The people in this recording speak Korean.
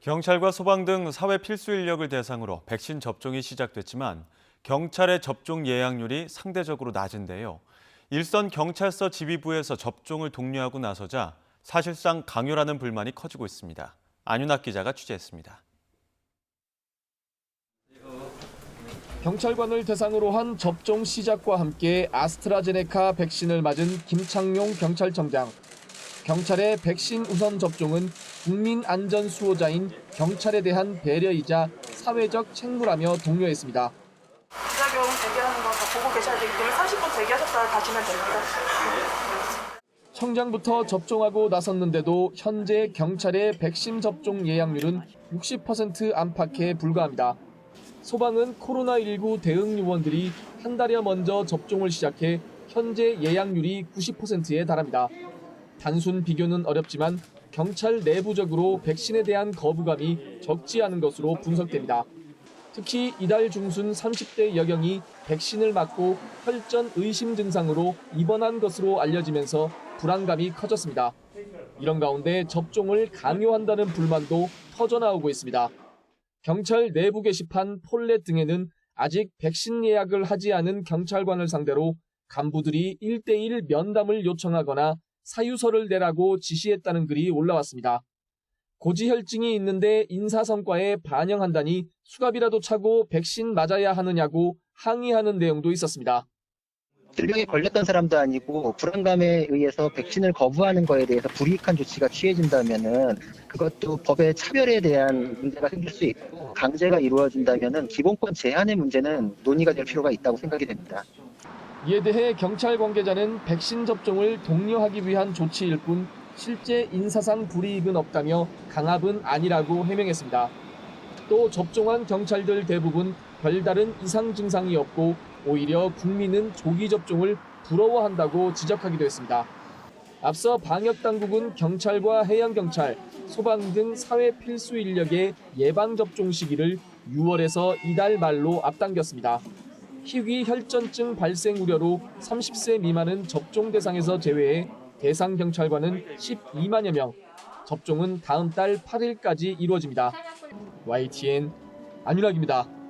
경찰과 소방 등 사회 필수 인력을 대상으로 백신 접종이 시작됐지만 경찰의 접종 예약률이 상대적으로 낮은데요. 일선 경찰서 지휘부에서 접종을 독려하고 나서자 사실상 강요라는 불만이 커지고 있습니다. 안윤학 기자가 취재했습니다. 경찰관을 대상으로 한 접종 시작과 함께 아스트라제네카 백신을 맞은 김창룡 경찰청장. 경찰의 백신 우선 접종은 국민 안전 수호자인 경찰에 대한 배려이자 사회적 책무라며 독려했습니다. 부작용 대기하는 거 다 보고 계셔야 되기 때문에 30분 대기하셨다가 가시면 됩니다. 청장부터 접종하고 나섰는데도 현재 경찰의 백신 접종 예약률은 60% 안팎에 불과합니다. 소방은 코로나19 대응 요원들이 한 달여 먼저 접종을 시작해 현재 예약률이 90%에 달합니다. 단순 비교는 어렵지만 경찰 내부적으로 백신에 대한 거부감이 적지 않은 것으로 분석됩니다. 특히 이달 중순 30대 여경이 백신을 맞고 혈전 의심 증상으로 입원한 것으로 알려지면서 불안감이 커졌습니다. 이런 가운데 접종을 강요한다는 불만도 터져나오고 있습니다. 경찰 내부 게시판 폴렛 등에는 아직 백신 예약을 하지 않은 경찰관을 상대로 간부들이 1대1 면담을 요청하거나 사유서를 내라고 지시했다는 글이 올라왔습니다. 고지혈증이 있는데 인사성과에 반영한다니 수갑이라도 차고 백신 맞아야 하느냐고 항의하는 내용도 있었습니다. 질병에 걸렸던 사람도 아니고 불안감에 의해서 백신을 거부하는 거에 대해서 불이익한 조치가 취해진다면은 그것도 법의 차별에 대한 문제가 생길 수 있고 강제가 이루어진다면은 기본권 제한의 문제는 논의가 될 필요가 있다고 생각이 됩니다. 이에 대해 경찰 관계자는 백신 접종을 독려하기 위한 조치일 뿐 실제 인사상 불이익은 없다며 강압은 아니라고 해명했습니다. 또 접종한 경찰들 대부분 별다른 이상 증상이 없고 오히려 국민은 조기 접종을 부러워한다고 지적하기도 했습니다. 앞서 방역당국은 경찰과 해양경찰, 소방 등 사회 필수 인력의 예방접종 시기를 6월에서 이달 말로 앞당겼습니다. 희귀 혈전증 발생 우려로 30세 미만은 접종 대상에서 제외해 대상 경찰관은 12만여 명, 접종은 다음 달 8일까지 이루어집니다. YTN 안윤학입니다.